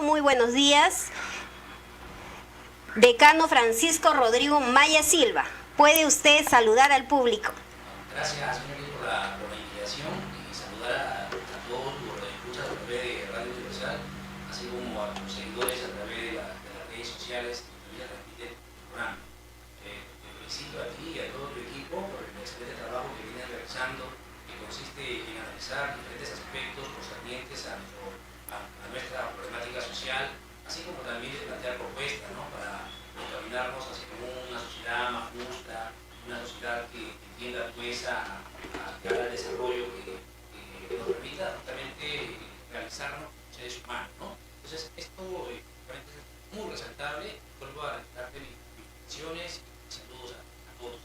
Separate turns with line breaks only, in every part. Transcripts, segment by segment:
invitado, muy buenos días, decano Francisco Rodrigo Maya Silva. ¿Puede usted saludar al público?
Gracias, señor, por la invitación y saludar a todos los que escuchan a través de Radio Universal, así como a los seguidores a través de las redes sociales que ya transmiten el programa. Te felicito a ti y a todo tu equipo por el excelente trabajo que vienen realizando, que consiste en analizar diferentes aspectos concernientes a nuestra problemática social, así como también de plantear propuestas, ¿no?, para encaminarnos hacia una sociedad más justa, una sociedad que tienda pues a llegar al desarrollo que nos permita justamente realizarnos como seres humanos, ¿no? Entonces esto realmente es muy resaltable. Vuelvo a reiterarte mis felicitaciones y saludos a todos.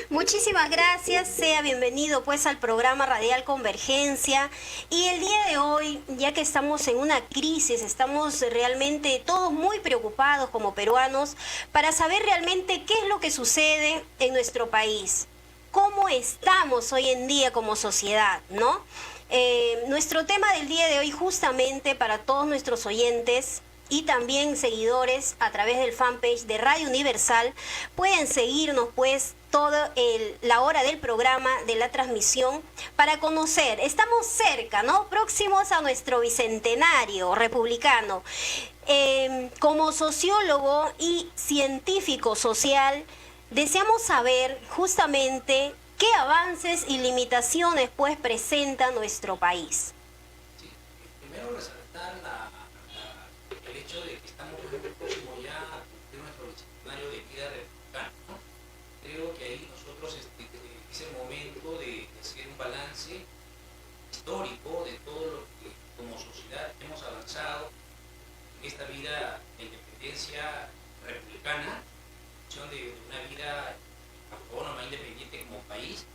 Muchísimas gracias, sea bienvenido pues al programa Radial Convergencia. Y el día de hoy, ya que estamos en una crisis, estamos realmente todos muy preocupados como peruanos para saber realmente qué es lo que sucede en nuestro país, cómo estamos hoy en día como sociedad, ¿no? Nuestro tema del día de hoy, justamente para todos nuestros oyentes y también seguidores a través del fanpage de Radio Universal, pueden seguirnos pues toda la hora del programa, de la transmisión, para conocer. Estamos cerca, ¿no? Próximos a nuestro bicentenario republicano. Como sociólogo y científico social, deseamos saber justamente qué avances y limitaciones pues presenta nuestro país.
Sí, primero resaltar el hecho de que estamos muy próximos ya a cumplir nuestro bicentenario de vida republicana, ¿no? Creo que ahí nosotros es el momento de hacer un balance histórico de todo lo que como sociedad hemos avanzado en esta vida de independencia republicana, de una vida autónoma, independiente como país,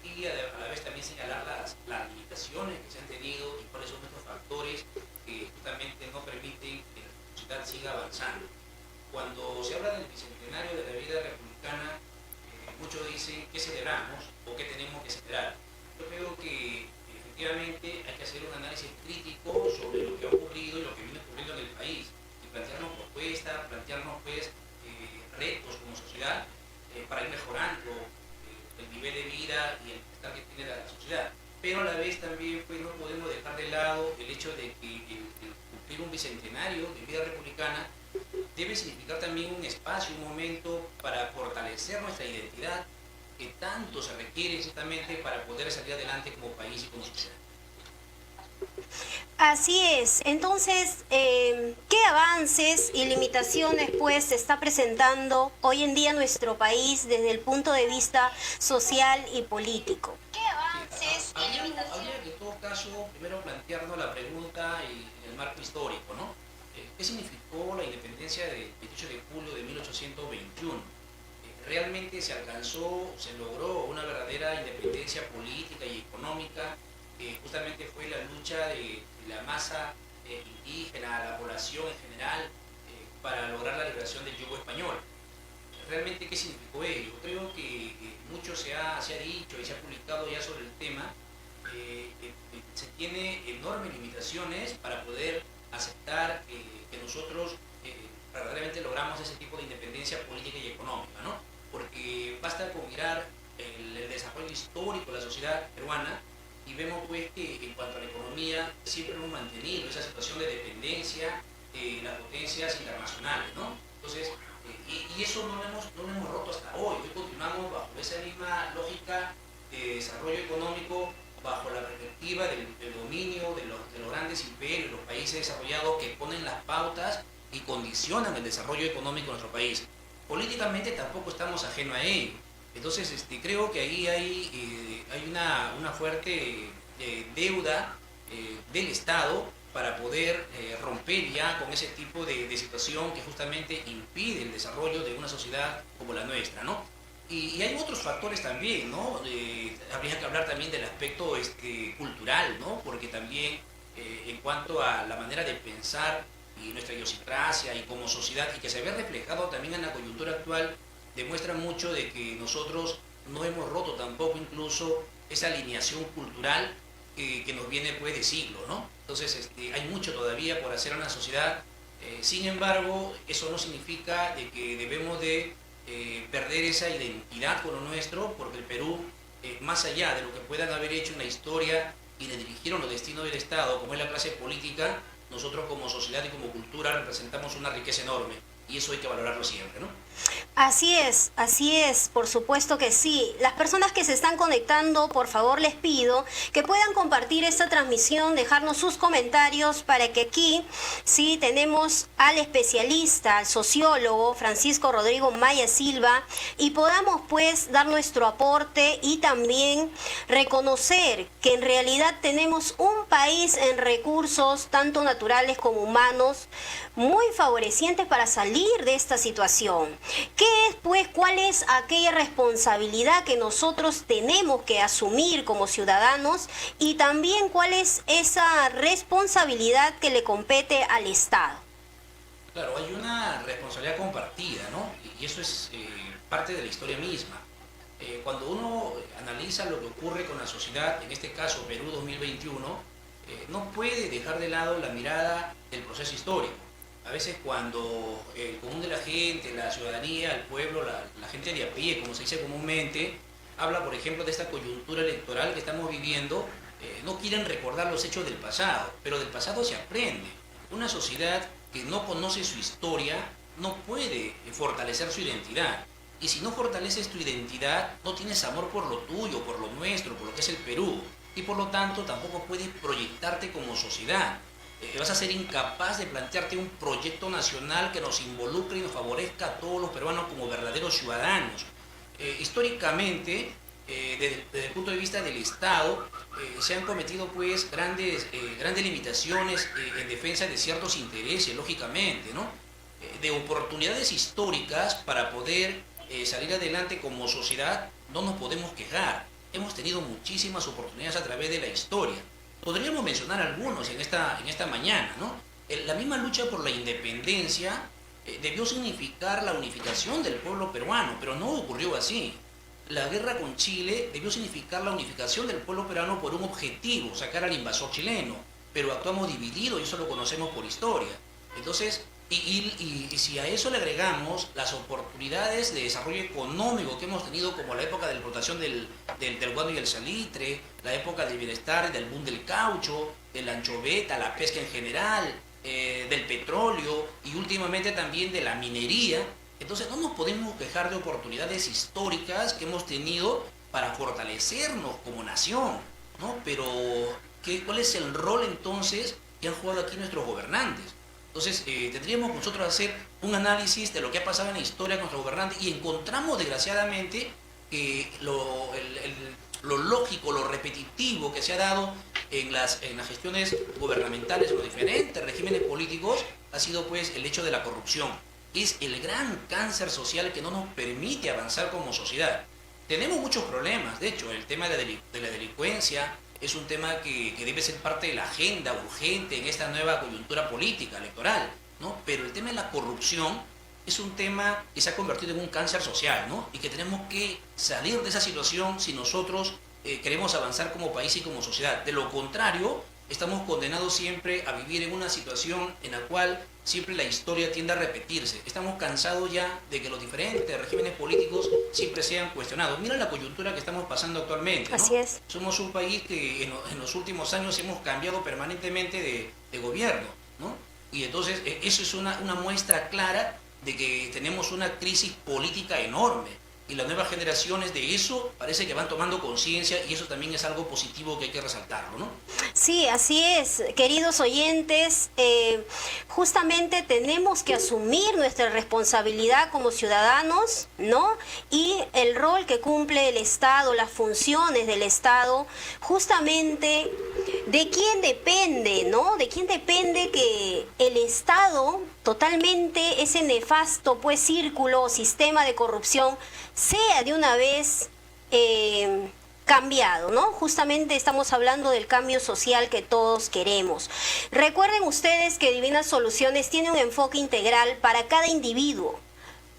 y a la vez también señalar las limitaciones que se han tenido y cuáles son nuestros factores que justamente no permiten que la sociedad siga avanzando. Cuando se habla del bicentenario de la vida republicana, muchos dicen qué celebramos o qué tenemos que celebrar. Yo creo que efectivamente hay que hacer un análisis crítico sobre lo que ha ocurrido y lo que viene ocurriendo en el país, y plantearnos propuestas, plantearnos pues retos como sociedad para ir mejorando el nivel de vida y el bienestar que tiene la sociedad. Pero a la vez también pues, no podemos dejar de lado el hecho de que el cumplir un bicentenario de vida republicana debe significar también un espacio, un momento para fortalecer nuestra identidad que tanto se requiere exactamente para poder salir adelante como país y como sociedad.
Así es. Entonces, ¿qué avances y limitaciones pues se está presentando hoy en día en nuestro país desde el punto de vista social y político? ¿Qué avances y limitaciones?
Habría que en todo caso primero plantearnos la pregunta en el marco histórico, ¿no? ¿Qué significó la independencia del 28 de julio de 1821? ¿Realmente se alcanzó, se logró una verdadera independencia política y económica? Justamente fue la lucha de la masa indígena, la población en general, para lograr la liberación del yugo español. ¿Realmente qué significó ello? Creo que mucho se ha dicho y se ha publicado ya sobre el tema. Se tiene enormes limitaciones para poder aceptar que nosotros verdaderamente logramos ese tipo de independencia política y económica, ¿no? Porque basta con mirar el desarrollo histórico de la sociedad peruana y vemos pues que en cuanto a la economía siempre hemos mantenido esa situación de dependencia de las potencias internacionales, ¿no? Entonces, y eso no lo hemos roto hasta hoy. Hoy continuamos bajo esa misma lógica de desarrollo económico, bajo la perspectiva del dominio de los grandes imperios, los países desarrollados que ponen las pautas y condicionan el desarrollo económico de nuestro país. Políticamente tampoco estamos ajenos a ello. Entonces creo que ahí hay una fuerte deuda del Estado para poder romper ya con ese tipo de situación que justamente impide el desarrollo de una sociedad como la nuestra, ¿no? Y hay otros factores también, ¿no? Habría que hablar también del aspecto cultural, ¿no? Porque también en cuanto a la manera de pensar y nuestra idiosincrasia y como sociedad, y que se ve reflejado también en la coyuntura actual, demuestra mucho de que nosotros no hemos roto tampoco incluso esa alineación cultural que nos viene pues de siglos, ¿no? Entonces hay mucho todavía por hacer en la sociedad. Sin embargo, eso no significa de que debemos de perder esa identidad con lo nuestro, porque el Perú, más allá de lo que puedan haber hecho en la historia y le dirigieron los destinos del Estado, como es la clase política, nosotros como sociedad y como cultura representamos una riqueza enorme. Y eso hay que valorarlo siempre, ¿no?
Así es, por supuesto que sí. Las personas que se están conectando, por favor les pido que puedan compartir esta transmisión, dejarnos sus comentarios para que aquí sí tenemos al especialista, al sociólogo Francisco Rodrigo Maya Silva y podamos pues dar nuestro aporte y también reconocer que en realidad tenemos un país en recursos tanto naturales como humanos muy favorecientes para salir de esta situación. ¿Qué es, pues, cuál es aquella responsabilidad que nosotros tenemos que asumir como ciudadanos y también cuál es esa responsabilidad que le compete al Estado?
Claro, hay una responsabilidad compartida, ¿no? Y eso es parte de la historia misma. Cuando uno analiza lo que ocurre con la sociedad, en este caso Perú 2021, no puede dejar de lado la mirada del proceso histórico. A veces cuando el común de la gente, la ciudadanía, el pueblo, la gente de a pie, como se dice comúnmente, habla, por ejemplo, de esta coyuntura electoral que estamos viviendo, no quieren recordar los hechos del pasado, pero del pasado se aprende. Una sociedad que no conoce su historia no puede fortalecer su identidad. Y si no fortaleces tu identidad, no tienes amor por lo tuyo, por lo nuestro, por lo que es el Perú. Y por lo tanto tampoco puedes proyectarte como sociedad. Vas a ser incapaz de plantearte un proyecto nacional que nos involucre y nos favorezca a todos los peruanos como verdaderos ciudadanos. Históricamente, desde el punto de vista del Estado, se han cometido pues grandes limitaciones en defensa de ciertos intereses, lógicamente, ¿no? De oportunidades históricas para poder salir adelante como sociedad, no nos podemos quejar. Hemos tenido muchísimas oportunidades a través de la historia. Podríamos mencionar algunos en esta mañana, ¿no? La misma lucha por la independencia debió significar la unificación del pueblo peruano, pero no ocurrió así. La guerra con Chile debió significar la unificación del pueblo peruano por un objetivo, sacar al invasor chileno, pero actuamos divididos y eso lo conocemos por historia. Entonces, y si a eso le agregamos las oportunidades de desarrollo económico que hemos tenido, como la época de la explotación del guano y el salitre, la época del bienestar, del boom del caucho, de la anchoveta, la pesca en general, del petróleo y últimamente también de la minería, entonces no nos podemos quejar de oportunidades históricas que hemos tenido para fortalecernos como nación, ¿no? Pero, ¿cuál es el rol entonces que han jugado aquí nuestros gobernantes? Entonces, tendríamos nosotros hacer un análisis de lo que ha pasado en la historia con nuestros gobernantes y encontramos, desgraciadamente, que lo lógico, lo repetitivo que se ha dado en las gestiones gubernamentales o los diferentes regímenes políticos ha sido pues el hecho de la corrupción. Es el gran cáncer social que no nos permite avanzar como sociedad. Tenemos muchos problemas, de hecho, el tema de la delincuencia es un tema que debe ser parte de la agenda urgente en esta nueva coyuntura política, electoral, ¿no? Pero el tema de la corrupción es un tema que se ha convertido en un cáncer social, ¿no? Y que tenemos que salir de esa situación si nosotros queremos avanzar como país y como sociedad. De lo contrario, estamos condenados siempre a vivir en una situación en la cual siempre la historia tiende a repetirse. Estamos cansados ya de que los diferentes regímenes políticos siempre sean cuestionados. Mira la coyuntura que estamos pasando actualmente, ¿no?
Así es.
Somos un país que en los últimos años hemos cambiado permanentemente de gobierno, ¿no? Y entonces eso es una muestra clara de que tenemos una crisis política enorme. Y las nuevas generaciones de eso parece que van tomando conciencia y eso también es algo positivo que hay que resaltarlo, ¿no?
Sí, así es, queridos oyentes, justamente tenemos que asumir nuestra responsabilidad como ciudadanos, ¿no? Y el rol que cumple el Estado, las funciones del Estado, justamente de quién depende, ¿no? De quién depende que el Estado, totalmente ese nefasto pues círculo o sistema de corrupción, sea de una vez cambiado, ¿no? Justamente estamos hablando del cambio social que todos queremos. Recuerden ustedes que Divinas Soluciones tiene un enfoque integral para cada individuo,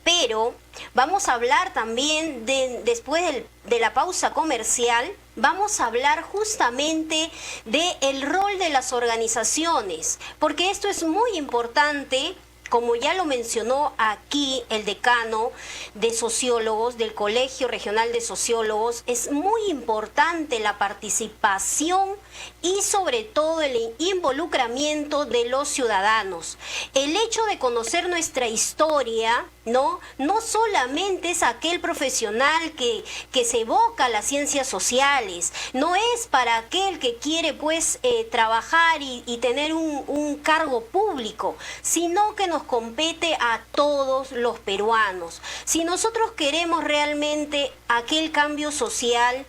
pero vamos a hablar también después de la pausa comercial vamos a hablar justamente del rol de las organizaciones, porque esto es muy importante. Como ya lo mencionó aquí el decano de sociólogos del Colegio Regional de Sociólogos, es muy importante la participación y sobre todo el involucramiento de los ciudadanos. El hecho de conocer nuestra historia, no solamente es aquel profesional que se evoca a las ciencias sociales, no es para aquel que quiere pues trabajar y tener un cargo público, sino que nos compete a todos los peruanos. Si nosotros queremos realmente aquel cambio social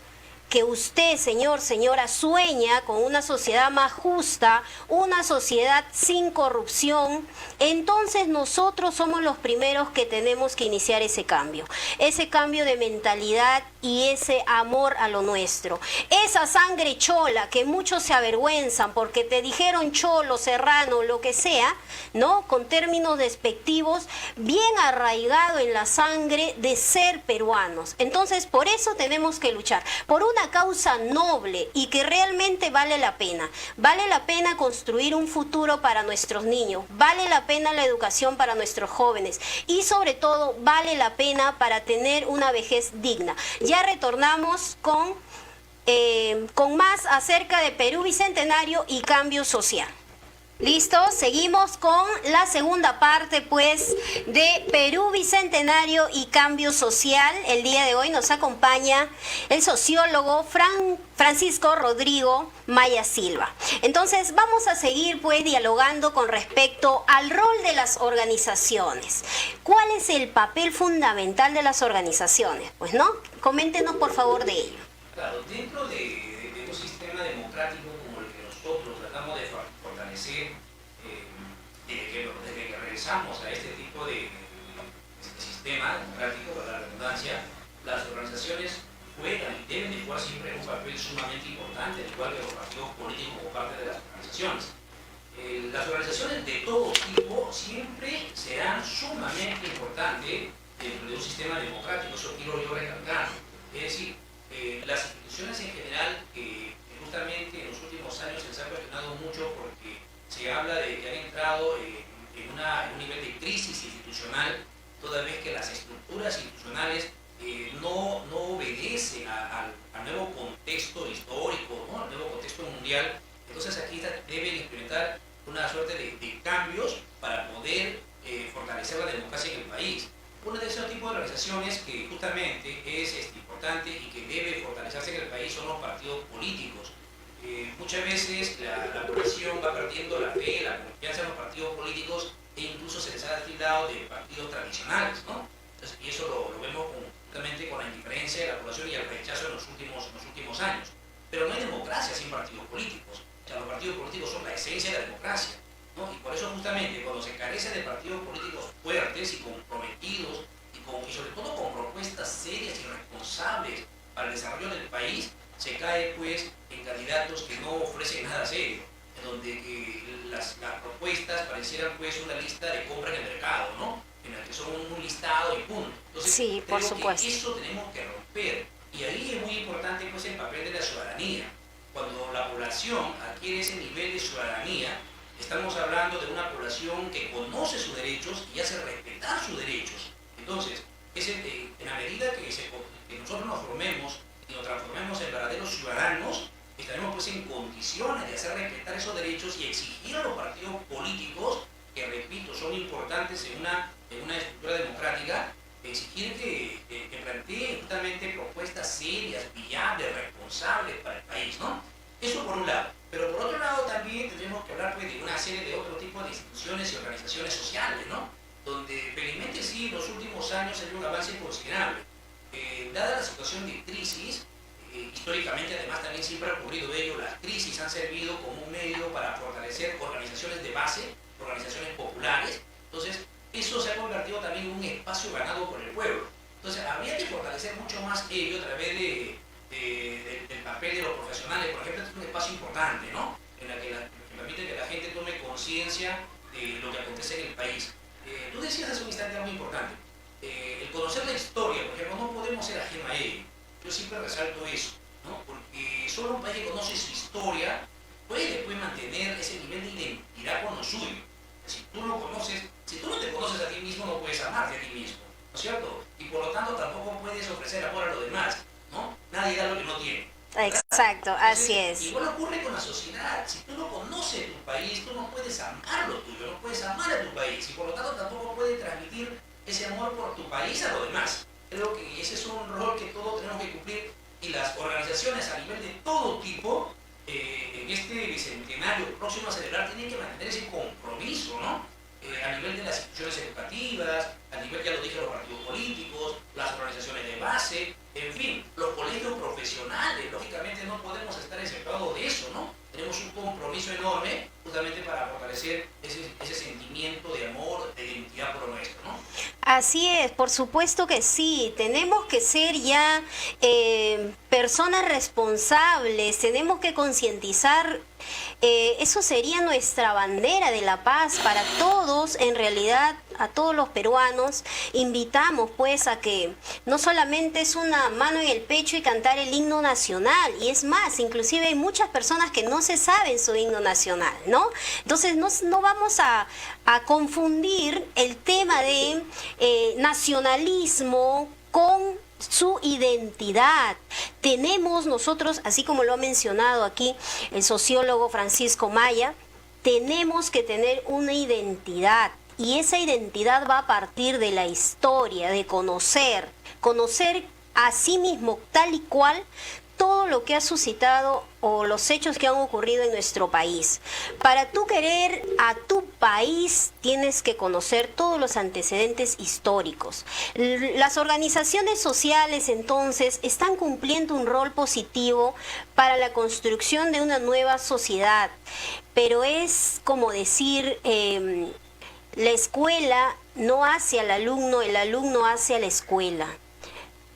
que usted, señor, señora, sueña con una sociedad más justa, una sociedad sin corrupción, entonces nosotros somos los primeros que tenemos que iniciar ese cambio de mentalidad y ese amor a lo nuestro. Esa sangre chola que muchos se avergüenzan porque te dijeron cholo, serrano, lo que sea, ¿no? Con términos despectivos, bien arraigado en la sangre de ser peruanos. Entonces, por eso tenemos que luchar, por una causa noble y que realmente vale la pena. Vale la pena construir un futuro para nuestros niños, vale la pena la educación para nuestros jóvenes y sobre todo vale la pena para tener una vejez digna. Ya retornamos con más acerca de Perú Bicentenario y cambio social. Listo, seguimos con la segunda parte pues de Perú Bicentenario y cambio social. El día de hoy nos acompaña el sociólogo Francisco Rodrigo Maya Silva. Entonces vamos a seguir pues dialogando con respecto al rol de las organizaciones. ¿Cuál es el papel fundamental de las organizaciones? Pues no, coméntenos por favor de ello.
Claro, dentro de un sistema democrático como el que nosotros tratamos de fortalecer, desde que regresamos a este tipo de sistema democrático, para la redundancia, las organizaciones juegan y deben de jugar siempre un papel sumamente importante, al igual que los partidos políticos como parte de las organizaciones. Las organizaciones de todo tipo siempre serán sumamente importantes dentro de un sistema democrático, eso quiero yo recalcar. Es decir, las instituciones en general, justamente en los últimos años se ha cuestionado mucho porque se habla de que han entrado en un nivel de crisis institucional, toda vez que las estructuras institucionales no obedecen al nuevo contexto histórico, ¿no? Al nuevo contexto mundial. Entonces aquí deben implementar una suerte de cambios para poder fortalecer la democracia en el país. Uno de esos tipos de organizaciones que justamente es importante y que debe fortalecerse en el país son los partidos políticos. Muchas veces la población va perdiendo la fe, la confianza en los partidos políticos e incluso se les ha tildado de partidos tradicionales, ¿no? Entonces, y eso lo vemos justamente con la indiferencia de la población y el rechazo en los últimos años. Pero no hay democracia sin partidos políticos. O sea, los partidos políticos son la esencia de la democracia, ¿no? Y por eso justamente cuando se carece de partidos políticos fuertes y comprometidos y sobre todo con propuestas serias y responsables para el desarrollo del país, se cae pues en candidatos que no ofrecen nada serio, en donde las propuestas parecieran pues una lista de compra en el mercado, ¿no? En la que son un listado y punto. Entonces,
sí, por supuesto.
Eso tenemos que romper. Y ahí es muy importante pues el papel de la ciudadanía. Cuando la población adquiere ese nivel de ciudadanía, estamos hablando de una población que conoce sus derechos y hace respetar sus derechos. Entonces, en la medida que nosotros nos formemos y nos transformemos en verdaderos ciudadanos, estaremos pues en condiciones de hacer respetar esos derechos y exigir a los partidos políticos, que repito, son importantes en una estructura democrática, exigir que planteen justamente propuestas serias, viables, responsables para el país, ¿no? Eso por un lado. Pero por otro lado también tendremos que hablar pues, de una serie de otro tipo de instituciones y organizaciones sociales, ¿no? Donde felizmente sí, en los últimos años ha habido un avance considerable. Dada la situación de crisis, históricamente además también siempre ha ocurrido ello, las crisis han servido como un medio para fortalecer organizaciones de base, organizaciones populares. Entonces, eso se ha convertido también en un espacio ganado por el pueblo. Entonces, habría que fortalecer mucho más ello a través del papel de los profesionales. Por ejemplo, este es un espacio importante, ¿no? En la que permite que la gente tome conciencia de lo que acontece en el país. Tú decías hace un instante algo muy importante. El conocer la historia, por ejemplo, no podemos ser ajeno a ello. Yo siempre resalto eso, ¿no? Porque solo un país que conoce su historia puede después mantener ese nivel de identidad con lo suyo. Si tú no conoces, si tú no te conoces a ti mismo, no puedes amarte a ti mismo, ¿no es cierto? Y por lo tanto tampoco puedes ofrecer amor a los demás, ¿no? Nadie da lo que no tiene, ¿verdad?
Exacto,
Entonces,
así es.
igual ocurre con la sociedad. Si tú no conoces tu país, tú no puedes amar lo tuyo, no puedes amar a tu país y por lo tanto tampoco puedes transmitir ese amor por tu país a los demás. Creo que ese es un rol que todos tenemos que cumplir y las organizaciones a nivel de todo tipo en este bicentenario próximo a celebrar tienen que mantener ese compromiso, ¿no? A nivel de las instituciones educativas, a nivel, ya lo dije, los partidos políticos, las organizaciones de base, en fin, los colegios profesionales. Lógicamente no podemos estar exceptuados de eso, ¿no? Tenemos un compromiso enorme justamente para fortalecer ese sentimiento de amor, de identidad por lo nuestro, ¿no?
Así es, por supuesto que sí, tenemos que ser ya personas responsables, tenemos que concientizar, eso sería nuestra bandera de la paz para todos, en realidad a todos los peruanos, invitamos pues a que no solamente es una mano en el pecho y cantar el himno nacional, y es más, inclusive hay muchas personas que no se saben su himno nacional, ¿no? Entonces no vamos a confundir el tema de nacionalismo con su identidad. Tenemos nosotros, así como lo ha mencionado aquí el sociólogo Francisco Maya, tenemos que tener una identidad y esa identidad va a partir de la historia, de conocer a sí mismo tal y cual todo lo que ha suscitado o los hechos que han ocurrido en nuestro país. Para tú querer a tu país tienes que conocer todos los antecedentes históricos. Las organizaciones sociales entonces están cumpliendo un rol positivo para la construcción de una nueva sociedad, pero es como decir, la escuela no hace al alumno, el alumno hace a la escuela.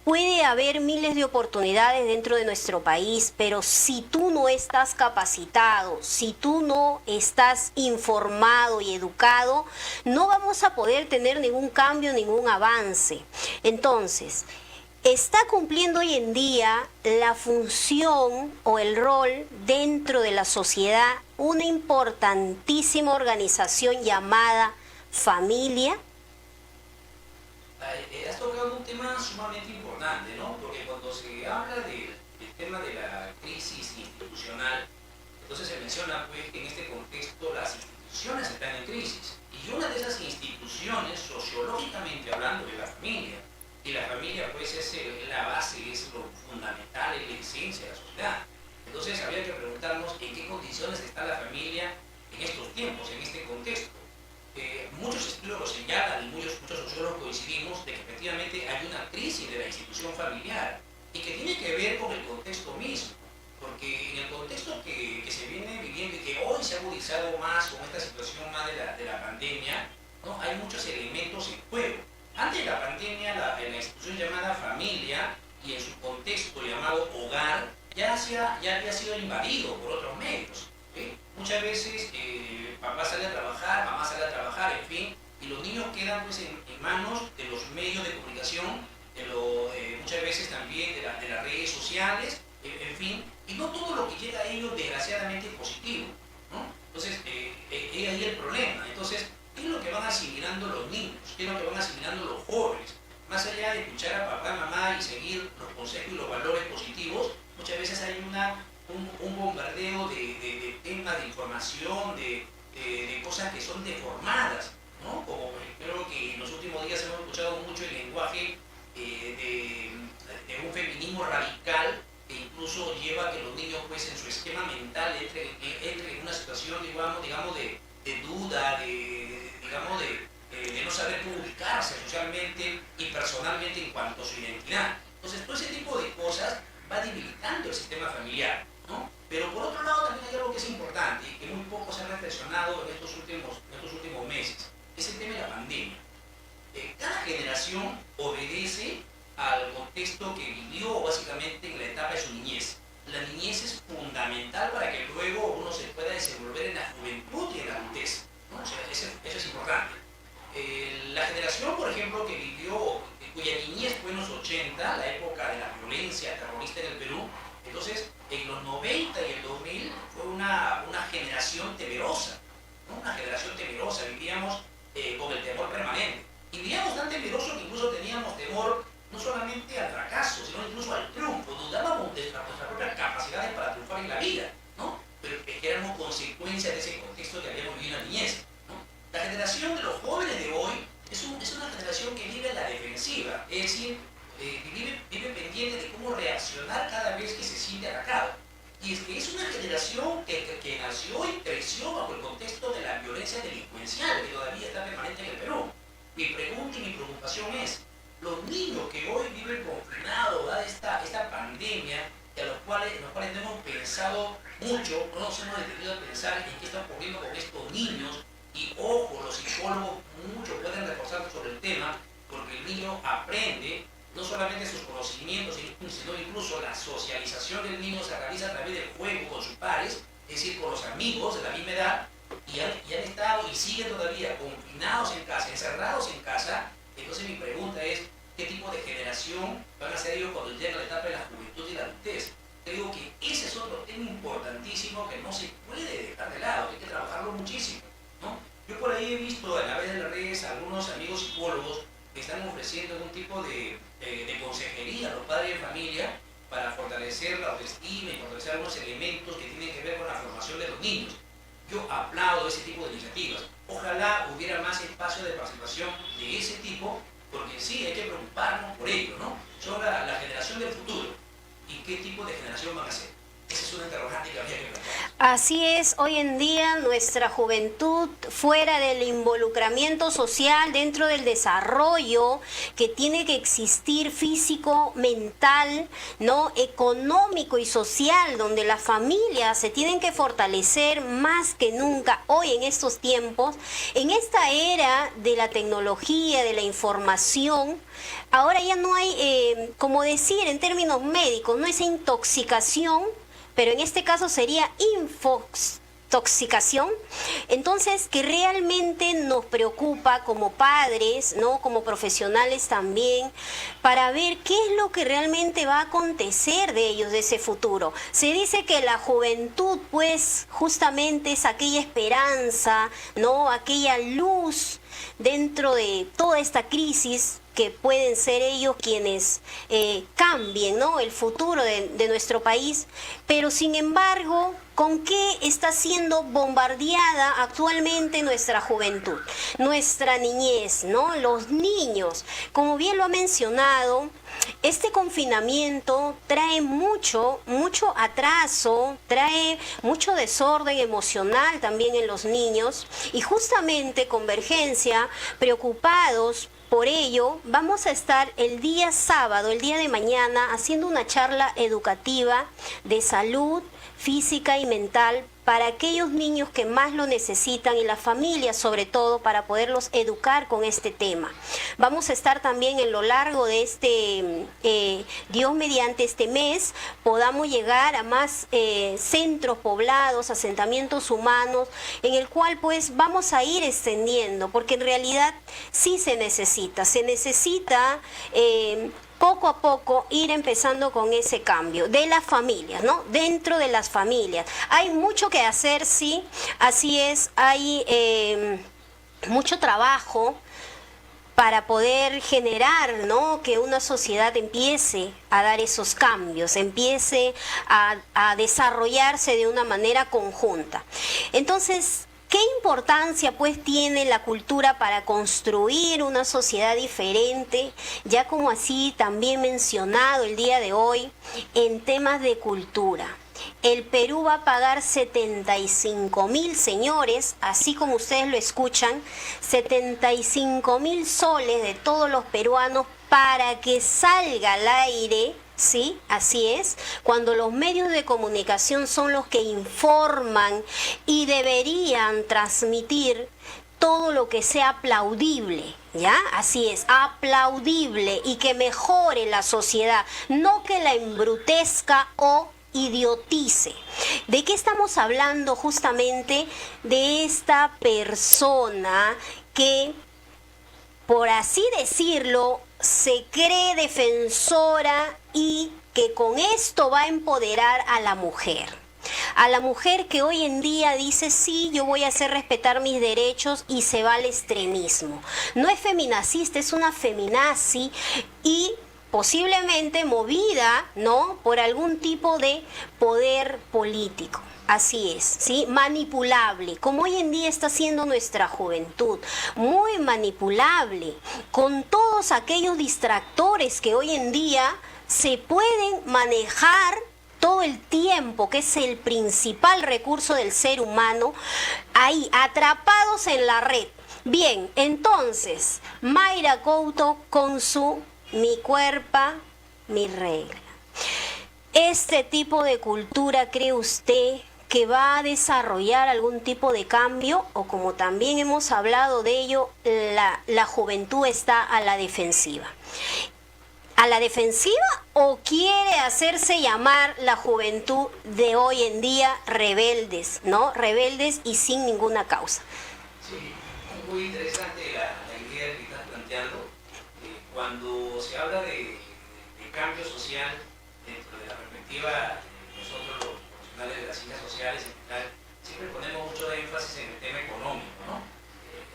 Puede haber miles de oportunidades dentro de nuestro país, pero si tú no estás capacitado, si tú no estás informado y educado, no vamos a poder tener ningún cambio, ningún avance. Entonces, está cumpliendo hoy en día la función o el rol dentro de la sociedad una importantísima organización llamada familia.
Has tocado un tema sumamente importante, ¿no? Porque cuando se habla del tema de la crisis institucional, entonces se menciona pues, que en este contexto las instituciones están en crisis. Y una de esas instituciones, sociológicamente hablando, es la familia. Y la familia pues es la base, es lo fundamental, es la esencia de la sociedad. Entonces había que preguntarnos en qué condiciones está la familia en estos tiempos, en este contexto. Muchos estudios lo señalan y muchos sociólogos coincidimos de que efectivamente hay una crisis de la institución familiar y que tiene que ver con el contexto mismo, porque en el contexto que se viene viviendo y que hoy se ha agudizado más con esta situación más de la pandemia, ¿no? Hay muchos elementos en juego. Antes de la pandemia, la institución llamada familia y en su contexto llamado hogar ya había sido invadido por otros medios. Muchas veces papá sale a trabajar, mamá sale a trabajar, en fin, y los niños quedan pues en manos de los medios de comunicación, muchas veces también de las redes sociales, en fin, y no todo lo que llega a ellos desgraciadamente es positivo, ¿no? Entonces, es ahí el problema. Entonces, ¿qué es lo que van asimilando los niños? ¿Qué es lo que van asimilando los jóvenes? Más allá de escuchar a papá, mamá y seguir los consejos y los valores positivos, muchas veces hay un bombardeo de temas, de información, de cosas que son deformadas, ¿no? Como creo que en los últimos días hemos escuchado mucho el lenguaje de un feminismo radical que incluso lleva a que los niños pues en su esquema mental entren en una situación digamos de duda, de no saber cómo ubicarse socialmente y personalmente en cuanto a su identidad. Entonces todo ese tipo de cosas va debilitando el sistema familiar, ¿no? Pero por otro lado también hay algo que es importante y que muy poco se ha reflexionado en estos últimos meses, es el tema de la pandemia. Cada generación obedece al contexto que vivió básicamente en la etapa de su niñez. La niñez es fundamental para que luego uno se pueda desenvolver en la juventud y en la adultez, ¿no? O sea, eso es importante. La generación, por ejemplo, que vivió, cuya niñez fue en los 80, la época de la violencia terrorista en el Perú, entonces en los 90 y el 2000 fue una generación temerosa, ¿no? Una generación temerosa, vivíamos con el temor permanente. Y vivíamos tan temerosos que incluso teníamos temor no solamente al fracaso, sino incluso al triunfo. Dudábamos de nuestras propias capacidades para triunfar en la vida, ¿no? Pero que éramos consecuencia de ese contexto que habíamos vivido en la niñez, ¿no? La generación de los jóvenes de hoy es una generación que vive en la defensiva, es decir, vive pendiente de cómo reaccionar cada vez que se siente atacado. Y es una generación que nació y creció bajo el contexto de la violencia delincuencial que todavía está permanente en el Perú. Mi pregunta y mi preocupación es, los niños que hoy viven confinados, dada esta pandemia, los cuales no hemos pensado mucho, no nos hemos detenido a pensar en qué está ocurriendo con estos niños, y ojo, los psicólogos mucho pueden reforzar sobre el tema, porque el niño aprende no solamente sus conocimientos, sino incluso la socialización del niño se realiza a través del juego con sus pares, es decir, con los amigos de la misma edad, y han estado y siguen todavía confinados en casa, encerrados en casa. Entonces mi pregunta es, ¿qué tipo de generación van a ser ellos cuando lleguen a la etapa de la juventud y la adultez? Creo que ese es otro tema importantísimo que no se puede dejar de lado, que hay que trabajarlo muchísimo, ¿no? Yo por ahí he visto a través de las redes a algunos amigos psicólogos que están ofreciendo algún tipo de consejería a los padres de familia para fortalecer la autoestima y fortalecer algunos elementos que tienen que ver con la formación de los niños. Yo aplaudo ese tipo de iniciativas. Ojalá hubiera más espacio de participación de ese tipo, porque sí, hay que preocuparnos por ello, ¿no? Son la generación del futuro. ¿Y qué tipo de generación van a ser? Esa es una interrogante que habría que plantear.
Así es, hoy en día nuestra juventud, fuera del involucramiento social, dentro del desarrollo que tiene que existir físico, mental, ¿no? Económico y social, donde las familias se tienen que fortalecer más que nunca hoy en estos tiempos, en esta era de la tecnología, de la información. Ahora ya no hay, como decir en términos médicos, no esa intoxicación, pero en este caso sería infoxicación. Entonces, que realmente nos preocupa como padres, ¿no? Como profesionales también, para ver qué es lo que realmente va a acontecer de ellos, de ese futuro. Se dice que la juventud, pues, justamente es aquella esperanza, ¿no? Aquella luz dentro de toda esta crisis, que pueden ser ellos quienes cambien, ¿no? El futuro de nuestro país. Pero sin embargo, ¿con qué está siendo bombardeada actualmente nuestra juventud, nuestra niñez, ¿no? Los niños, como bien lo ha mencionado, este confinamiento trae mucho atraso, trae mucho desorden emocional también en los niños, y justamente Convergencia, preocupados por ello, vamos a estar el día sábado, el día de mañana, haciendo una charla educativa de salud física y mental para aquellos niños que más lo necesitan, y las familias sobre todo, para poderlos educar con este tema. Vamos a estar también en lo largo de Dios mediante este mes, podamos llegar a más centros poblados, asentamientos humanos, en el cual pues vamos a ir extendiendo, porque en realidad sí se necesita poco a poco ir empezando con ese cambio de las familias, ¿no? Dentro de las familias. Hay mucho que hacer, sí, así es, hay mucho trabajo para poder generar, ¿no? Que una sociedad empiece a dar esos cambios, empiece a desarrollarse de una manera conjunta. Entonces, ¿qué importancia pues tiene la cultura para construir una sociedad diferente? Ya como así también mencionado el día de hoy, en temas de cultura. El Perú va a pagar 75.000, señores, así como ustedes lo escuchan, 75.000 soles de todos los peruanos para que salga al aire. Sí, así es, cuando los medios de comunicación son los que informan y deberían transmitir todo lo que sea aplaudible, ¿ya? Así es, aplaudible y que mejore la sociedad, no que la embrutezca o idiotice. ¿De qué estamos hablando? Justamente de esta persona que, por así decirlo, se cree defensora y que con esto va a empoderar a la mujer. A la mujer que hoy en día dice, sí, yo voy a hacer respetar mis derechos y se va al extremismo. No es feminacista, es una feminazi y posiblemente movida, ¿no?, por algún tipo de poder político. Así es, ¿sí? Manipulable, como hoy en día está siendo nuestra juventud, muy manipulable, con todos aquellos distractores que hoy en día se pueden manejar todo el tiempo, que es el principal recurso del ser humano, ahí, atrapados en la red. Bien, entonces, Mayra Couto con su Mi cuerpo, mi regla. ¿Este tipo de cultura cree usted que va a desarrollar algún tipo de cambio? O como también hemos hablado de ello, la juventud está a la defensiva. ¿A la defensiva o quiere hacerse llamar la juventud de hoy en día rebeldes, ¿no? Rebeldes y sin ninguna causa.
Sí, muy interesante la idea que estás planteando. Cuando se habla de cambio social dentro de la perspectiva de nosotros los profesionales de las ciencias sociales en general, siempre ponemos mucho énfasis en el tema económico, ¿no?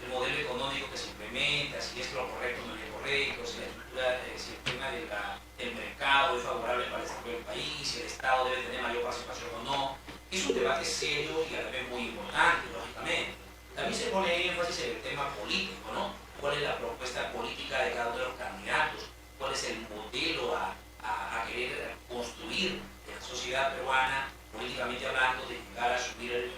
El modelo económico que se implementa, si es lo correcto o no es lo correcto, si la estructura, si el tema del mercado es favorable para el desarrollo del país, si el Estado debe tener mayor participación o no. Es un debate serio y a la vez muy importante, lógicamente. También se pone énfasis en el tema político, ¿no? ¿Cuál es la propuesta política de cada uno de los candidatos? ¿Cuál es el modelo a querer construir en la sociedad peruana, políticamente hablando, de llegar a asumir el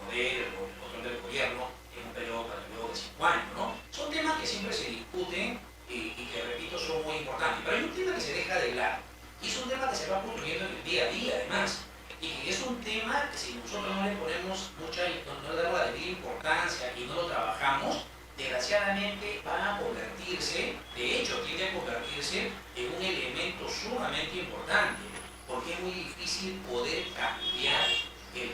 poder, el control del gobierno en un periodo de 5 años, ¿no? Son temas que siempre se discuten y que, repito, son muy importantes. Pero hay un tema que se deja de lado y es un tema que se va construyendo en el día a día, además. Y es un tema que si nosotros no le ponemos no le damos la debida importancia y no lo trabajamos, desgraciadamente van a convertirse, de hecho tiende a convertirse en un elemento sumamente importante, porque es muy difícil poder cambiar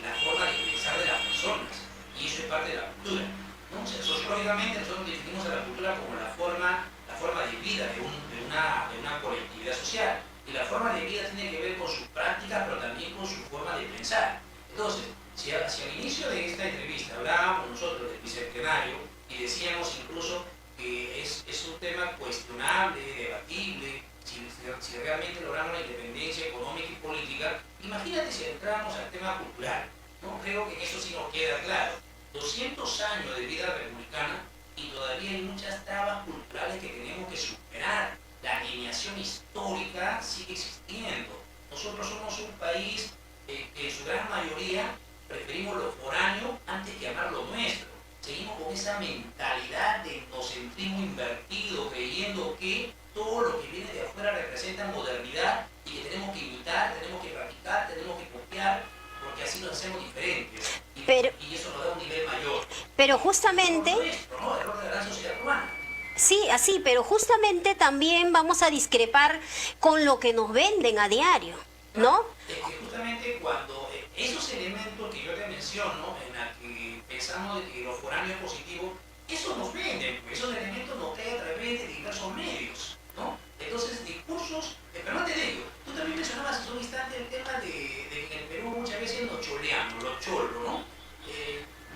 la forma de pensar de las personas, y eso es parte de la cultura, ¿no? O sea, sociológicamente nosotros definimos a la cultura como la forma de vida de una colectividad social, y la forma de vida tiene que ver con sus prácticas, pero también con su forma de pensar. Entonces, si al inicio de esta entrevista hablábamos nosotros del bicentenario y decíamos incluso que es un tema cuestionable, debatible, si realmente logramos la independencia económica y política, imagínate si entramos al tema cultural, ¿no? Creo que eso sí nos queda claro. 200 años de vida republicana y todavía hay muchas trabas culturales que tenemos que superar. La alineación histórica sigue existiendo. Nosotros somos un país que en su gran mayoría preferimos lo foráneo antes que amar lo nuestro. Seguimos con esa mentalidad de etnocentrismo invertido, creyendo que todo lo que viene de afuera representa modernidad y que tenemos que imitar, tenemos que practicar, tenemos que copiar, porque así nos hacemos diferentes. Y eso nos da un nivel mayor.
Pero justamente...
Es nuestro, ¿no? Error de la gran sociedad urbana.
Sí, así, pero justamente también vamos a discrepar con lo que nos venden a diario, ¿no?
Es que justamente cuando esos elementos que yo te menciono, en la que pensamos de que lo foráneo es positivo, eso nos venden, pues esos elementos nos caen a través de diversos medios, ¿no? Entonces, discursos, pero no te digo, tú también mencionabas hace un instante el tema de que en el Perú muchas veces nos choleamos, los cholos, ¿no?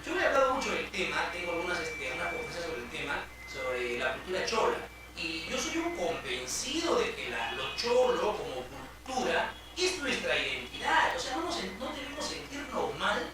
Yo he hablado mucho del tema, tengo algunas conferencias sobre el tema, sobre la cultura chola, y yo soy un convencido de que lo cholo como cultura es nuestra identidad. O sea, no debemos sentirnos mal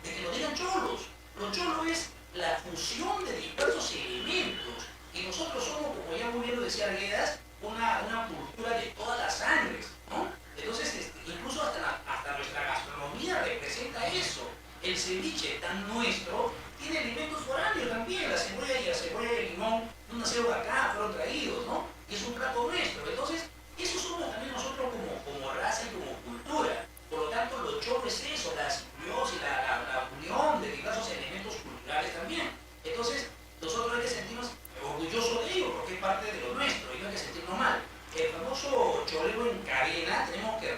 de que nos digan cholos. Lo cholo es la fusión de diversos elementos, y nosotros somos, como ya muy bien lo decía Arguedas, una cultura de todas las sangres, ¿no? Entonces, incluso hasta nuestra gastronomía representa eso. El ceviche tan nuestro tiene elementos foráneos también, la cebolla y el limón no nacieron acá, fueron traídos, ¿no? Y es un plato nuestro. Entonces, eso somos también nosotros como raza y como cultura. Por lo tanto, lo cholo es eso, la simbiosis, la unión de diversos elementos culturales también. Entonces, nosotros hay que sentirnos orgullosos de ello, porque es parte de lo nuestro, y no hay que sentirnos mal. El famoso choleo en cadena tenemos que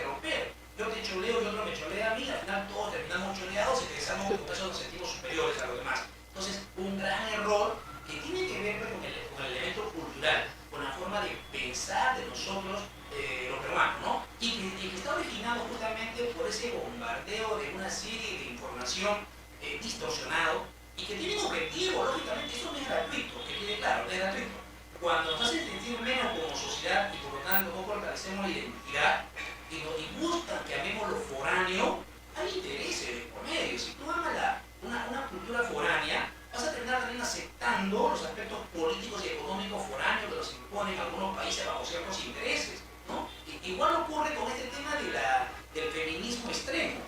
romper. Yo te choleo y otro me cholea a mí, al final todos terminamos choleados y pensamos que por eso nos sentimos superiores a los demás. Entonces, un gran error que tiene que ver con el elemento cultural, con la pesar de nosotros, los peruanos, ¿no? Y que está originado justamente por ese bombardeo de una serie de información distorsionado y que tiene un objetivo, lógicamente, eso no es gratuito, que quede claro, no es gratuito. Cuando nos hacen sentir menos como sociedad y por lo tanto no fortalecemos la identidad y buscan que amemos lo foráneo, hay intereses por medio. Si tú amas una cultura foránea, vas a terminar también aceptando los aspectos políticos y económicos foráneos que los imponen algunos países bajo ciertos intereses, ¿no? Igual ocurre con este tema del feminismo extremo.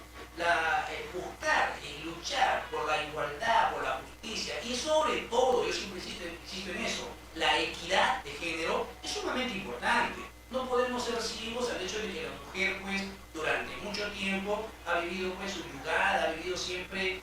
Buscar y luchar por la igualdad, por la justicia y sobre todo, yo siempre insisto en eso, la equidad de género es sumamente importante. No podemos ser ciegos al hecho de que la mujer, pues, durante mucho tiempo ha vivido, pues, subyugada, ha vivido siempre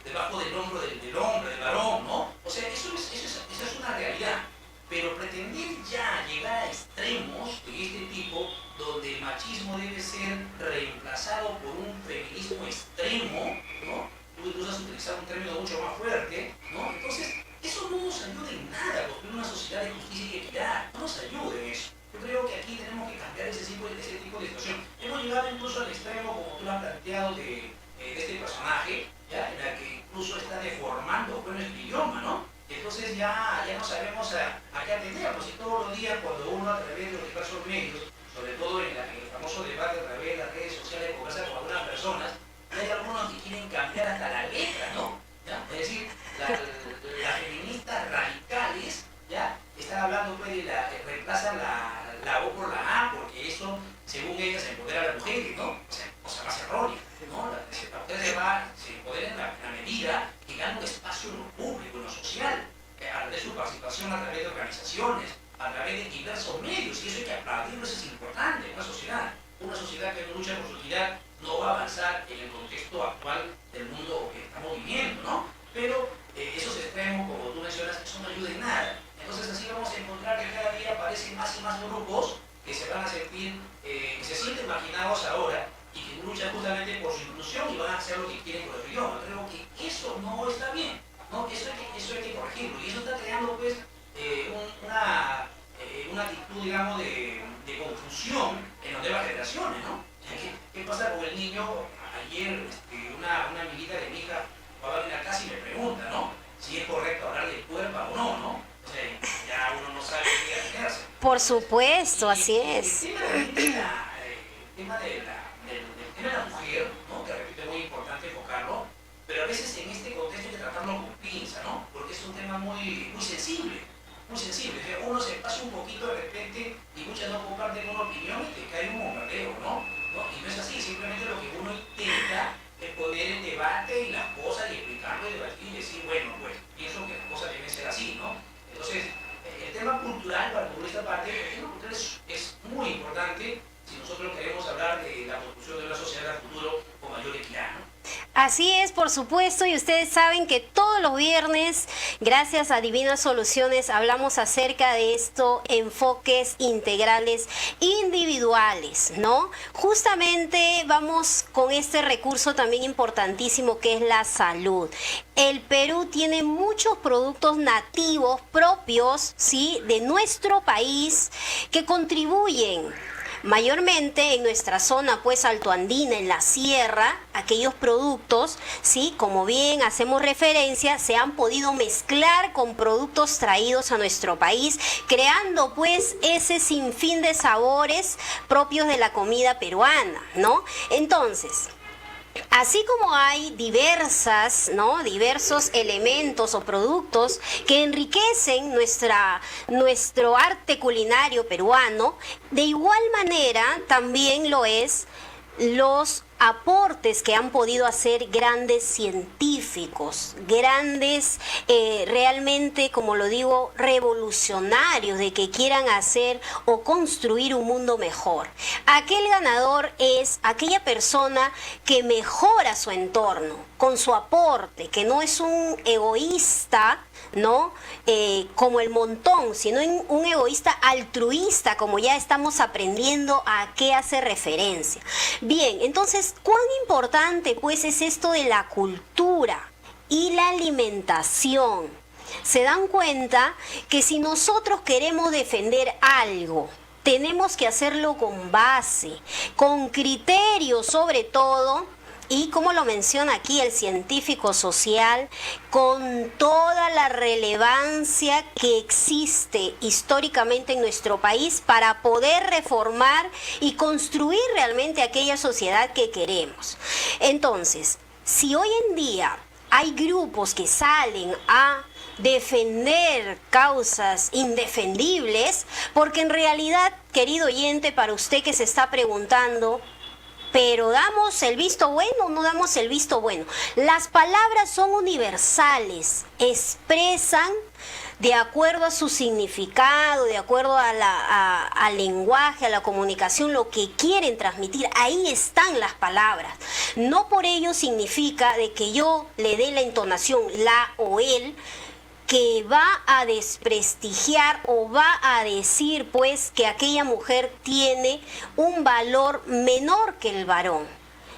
debajo del hombro del hombre, del varón, ¿no? O sea, eso es una realidad. Pero pretender ya llegar a extremos de este tipo, donde el machismo debe ser reemplazado por un feminismo extremo, ¿no? Tú has utilizado un término mucho más fuerte, ¿no? Entonces, eso no nos ayuda en nada a construir una sociedad de justicia y equidad. No nos ayuda en eso. Yo creo que aquí tenemos que cambiar ese tipo de situación. Hemos llegado incluso al extremo, como tú lo has planteado, de este personaje, ¿ya? En la que incluso está deformando pues, nuestro idioma, ¿no? Entonces ya no sabemos a qué atender, pues si todos los días cuando uno a través de los diversos medios, sobre todo en el famoso debate a través de las redes sociales, conversa con algunas personas, hay algunos que quieren cambiar hasta la letra, ¿no? ¿Ya? Es decir, las feministas radicales, ¿ya? Están hablando pues de reemplazan la O por la A, porque eso, según ellas, empodera a las mujeres, ¿no? O sea, cosa más errónea, ¿no? La mujer se empodera en la medida que gana un espacio en lo público, en lo social, a través de su participación, a través de organizaciones, a través de diversos medios, y eso hay que aplaudirlo, eso es importante en una sociedad. Una sociedad que no lucha por su equidad no va a avanzar en el contexto actual del mundo que estamos viviendo, ¿no? Pero esos extremos, como tú mencionas, eso no ayuda en nada. Entonces así vamos a encontrar que cada día aparecen más y más grupos que se van a sentir, que se sienten marginados ahora y que luchan justamente por su inclusión y van a hacer lo que quieren con el idioma. Creo que eso no está bien, ¿no? Eso hay que corregirlo y eso está creando pues una actitud, digamos, de confusión en las nuevas generaciones, ¿no? ¿Qué pasa con el niño? Ayer una amiguita de mi hija va a venir a casa y me pregunta, ¿no? Si es correcto hablar de cuerpo o no, ¿no? O sea, ya uno no sabe qué hacerse.
Por supuesto, así es.
El tema de la mujer, ¿no? Que repito es muy importante enfocarlo, pero a veces en este contexto hay que tratarlo con pinza, ¿no? Porque es un tema muy sensible. Muy sensible, que uno se pasa un poquito de repente y muchas no comparten una opinión y te cae un bombardeo, ¿no? Y no es así, simplemente lo que uno intenta es poner en debate y las cosas y explicarlo y debatir y decir, bueno, pues pienso que las cosas deben ser así, ¿no? Entonces, el tema cultural, para cubrir esta parte, el tema cultural es muy importante si nosotros queremos hablar de la construcción de una sociedad del futuro con mayor equidad, ¿no?
Así es, por supuesto, y ustedes saben que todos los viernes, gracias a Divinas Soluciones, hablamos acerca de esto, enfoques integrales individuales, ¿no? Justamente vamos con este recurso también importantísimo que es la salud. El Perú tiene muchos productos nativos propios, ¿sí?, de nuestro país que contribuyen mayormente en nuestra zona pues altoandina, en la sierra, aquellos productos, sí, como bien hacemos referencia, se han podido mezclar con productos traídos a nuestro país, creando pues ese sinfín de sabores propios de la comida peruana, ¿no? Entonces, así como hay diversos elementos o productos que enriquecen nuestro arte culinario peruano, de igual manera también lo es los aportes que han podido hacer grandes científicos, grandes realmente, como lo digo, revolucionarios de que quieran hacer o construir un mundo mejor. Aquel ganador es aquella persona que mejora su entorno con su aporte, que no es un egoísta, ¿no? Como el montón, sino un egoísta altruista, como ya estamos aprendiendo a qué hace referencia. Bien, entonces, ¿cuán importante pues es esto de la cultura y la alimentación? se dan cuenta que si nosotros queremos defender algo, tenemos que hacerlo con base, con criterio sobre todo, y como lo menciona aquí el científico social, con toda la relevancia que existe históricamente en nuestro país para poder reformar y construir realmente aquella sociedad que queremos. Entonces, si hoy en día hay grupos que salen a defender causas indefendibles, porque en realidad, querido oyente, para usted que se está preguntando, pero ¿damos el visto bueno o no damos el visto bueno? Las palabras son universales, expresan de acuerdo a su significado, de acuerdo al lenguaje, a la comunicación, lo que quieren transmitir. Ahí están las palabras. No por ello significa de que yo le dé la entonación la o él, que va a desprestigiar o va a decir pues que aquella mujer tiene un valor menor que el varón.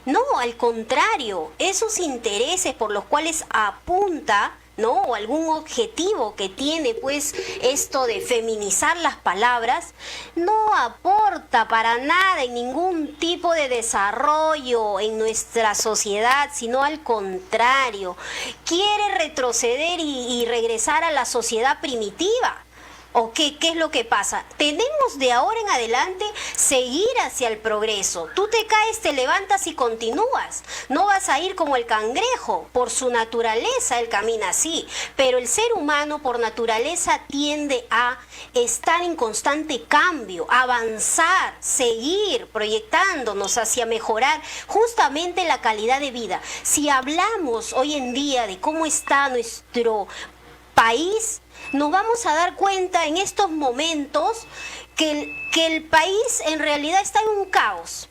No, al contrario, esos intereses por los cuales apunta, ¿no? O algún objetivo que tiene pues esto de feminizar las palabras, no aporta para nada en ningún tipo de desarrollo en nuestra sociedad, sino al contrario, quiere retroceder y regresar a la sociedad primitiva. ¿O qué es lo que pasa? Tenemos de ahora en adelante seguir hacia el progreso. Tú te caes, te levantas y continúas. No vas a ir como el cangrejo. Por su naturaleza él camina así. Pero el ser humano por naturaleza tiende a estar en constante cambio, avanzar, seguir proyectándonos hacia mejorar justamente la calidad de vida. Si hablamos hoy en día de cómo está nuestro país, nos vamos a dar cuenta en estos momentos que el país en realidad está en un caos.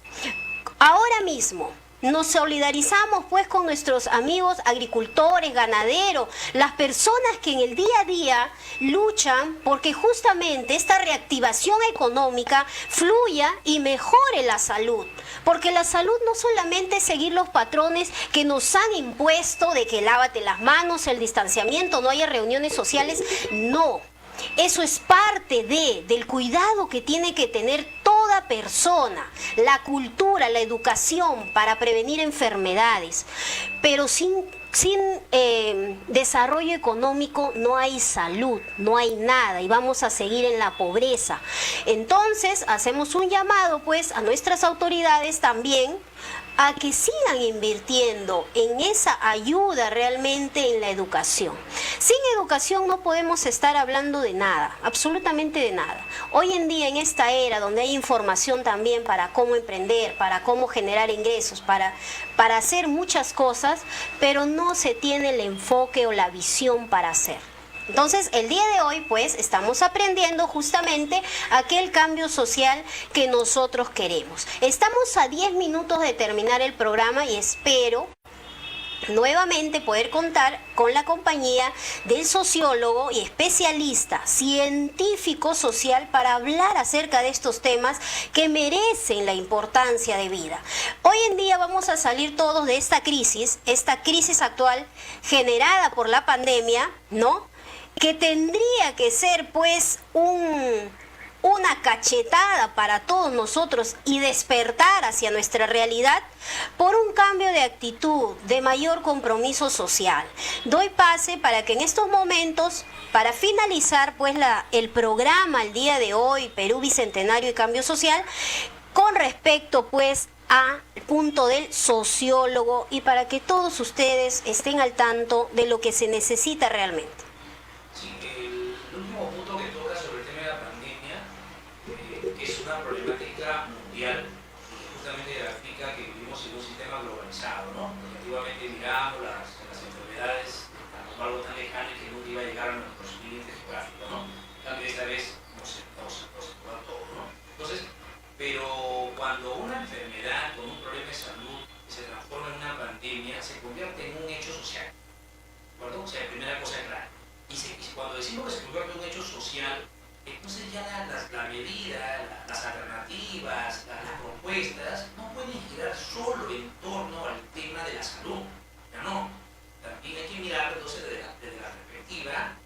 Ahora mismo nos solidarizamos pues con nuestros amigos agricultores, ganaderos, las personas que en el día a día luchan porque justamente esta reactivación económica fluya y mejore la salud. Porque la salud no solamente es seguir los patrones que nos han impuesto de que lávate las manos, el distanciamiento, no haya reuniones sociales, no. Eso es parte del cuidado que tiene que tener toda persona, la cultura, la educación para prevenir enfermedades. Pero sin desarrollo económico no hay salud, no hay nada y vamos a seguir en la pobreza. Entonces hacemos un llamado pues a nuestras autoridades también a que sigan invirtiendo en esa ayuda realmente en la educación. Sin educación no podemos estar hablando de nada, absolutamente de nada. Hoy en día en esta era donde hay información también para cómo emprender, para cómo generar ingresos, para hacer muchas cosas, pero no se tiene el enfoque o la visión para hacer. Entonces, el día de hoy, pues, estamos aprendiendo justamente aquel cambio social que nosotros queremos. Estamos a 10 minutos de terminar el programa y espero nuevamente poder contar con la compañía del sociólogo y especialista científico social para hablar acerca de estos temas que merecen la importancia de vida. Hoy en día vamos a salir todos de esta crisis actual generada por la pandemia, ¿no? Que tendría que ser pues una cachetada para todos nosotros y despertar hacia nuestra realidad por un cambio de actitud, de mayor compromiso social. Doy pase para que en estos momentos, para finalizar pues el programa el día de hoy, Perú Bicentenario y Cambio Social, con respecto pues al punto del sociólogo y para que todos ustedes estén al tanto de lo que se necesita realmente.
Sí, el último punto que toca sobre el tema de la pandemia, que es una problemática mundial, y justamente grafica que vivimos en un sistema globalizado, ¿no? Objetivamente miramos las enfermedades como algo tan lejano y que nunca iba a llegar a nuestros límites geográficos, ¿no? En cambio, esta vez nos toca todo, ¿no? Entonces, pero cuando una enfermedad con un problema de salud se transforma en una pandemia, se convierte en un hecho social, ¿de acuerdo? O sea, primera cosa es clara. Y cuando decimos que se convierte en un hecho social, entonces ya la medida, las alternativas, las propuestas no pueden girar solo en torno al tema de la salud. Ya no. También hay que mirar entonces desde la perspectiva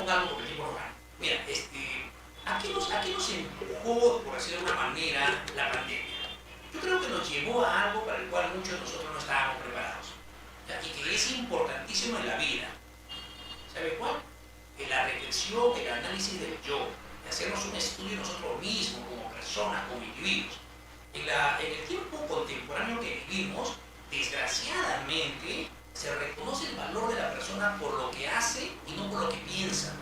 ponga algo porque el tiempo no gana. Mira, ¿a qué nos empujó, por decirlo de alguna manera, la pandemia? Yo creo que nos llevó a algo para el cual muchos de nosotros no estábamos preparados, ¿ya? Y que es importantísimo en la vida. ¿Sabe cuál? La reflexión, el análisis del yo, de hacernos un estudio de nosotros mismos como personas, como individuos. En el tiempo contemporáneo que vivimos, desgraciadamente, se reconoce el valor de la persona por lo que hace y no por lo que piensa.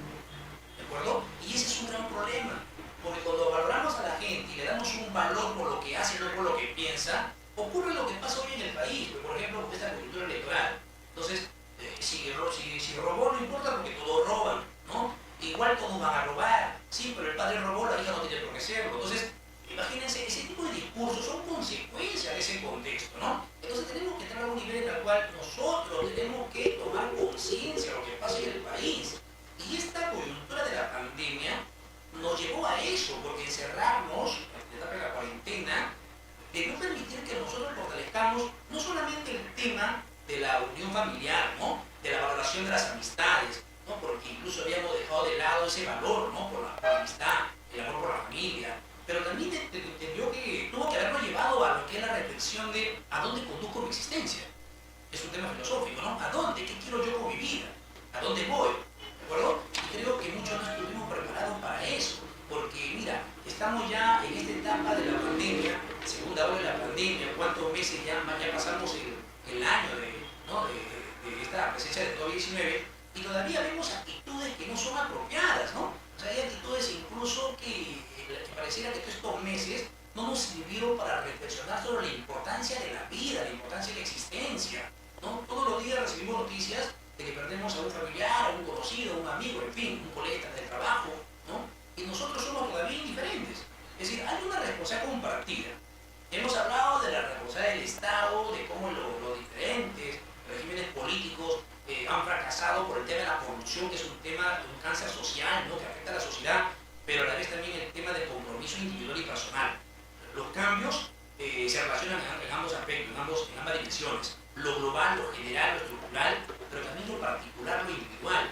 ¿De acuerdo? Y ese es un gran problema, porque cuando valoramos a la gente y le damos un valor por lo que hace y no por lo que piensa, ocurre lo que pasa hoy en el país, por ejemplo, con esta coyuntura electoral. Entonces, si robó no importa porque todos roban, ¿no? Igual todos van a robar, sí, pero el padre robó, la hija no tiene por qué serlo. Entonces, imagínense, ese tipo de discursos son consecuencia de ese contexto, ¿no? Entonces tenemos que estar a un nivel en el cual nosotros tenemos que tomar conciencia de lo que pasa en el país. Y esta coyuntura de la pandemia nos llevó a eso, porque encerrarnos, en la etapa de la cuarentena, de no permitir que nosotros fortalezcamos no solamente el tema de la unión familiar, ¿no? De la valoración de las amistades, ¿no? Porque incluso habíamos dejado de lado ese valor, ¿no? Por la amistad, el amor por la familia, pero también entendió que tuvo que habernos llevado a lo que es la reflexión de ¿a dónde conduzco mi existencia? Es un tema filosófico, ¿no? ¿A dónde? ¿Qué quiero yo con mi vida? ¿A dónde voy? ¿De acuerdo? Y creo que muchos no estuvimos preparados para eso, porque mira, estamos ya en esta etapa de la pandemia, segunda ola de la pandemia, cuántos meses ya pasamos el año de esta presencia del COVID-19 y todavía vemos actitudes que no son apropiadas, ¿no? O sea, hay actitudes incluso que pareciera que estos meses no nos sirvieron para reflexionar sobre la importancia de la vida, la importancia de la existencia, ¿no? Todos los días recibimos noticias de que perdemos a un familiar, a un conocido, a un amigo, en fin, un colega de trabajo, ¿no? Y nosotros somos todavía indiferentes. Es decir, hay una responsabilidad compartida. Hemos hablado de la responsabilidad del Estado, de cómo los diferentes regímenes políticos han fracasado por el tema de la corrupción, que es un tema, un cáncer social, ¿no? Que afecta a la sociedad, pero a la vez también el tema de compromiso individual y personal. Los cambios se relacionan en ambos aspectos, en ambas dimensiones. Lo global, lo general, lo estructural, pero también lo particular, lo individual.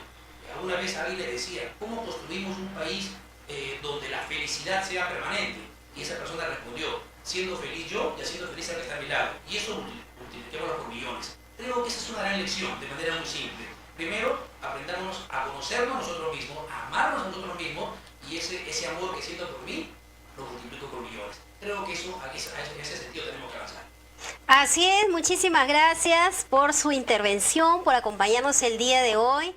Alguna vez alguien le decía, ¿cómo construimos un país donde la felicidad sea permanente? Y esa persona respondió, siendo feliz yo y haciendo feliz al que está a mi lado. Y eso multipliquémoslo por millones. Creo que esa es una gran lección, de manera muy simple. Primero, aprendamos a conocernos nosotros mismos, a amarnos a nosotros mismos, y ese amor que siento por mí, lo multiplico por millones. Creo que en ese sentido tenemos que avanzar.
Así es, muchísimas gracias por su intervención, por acompañarnos el día de hoy.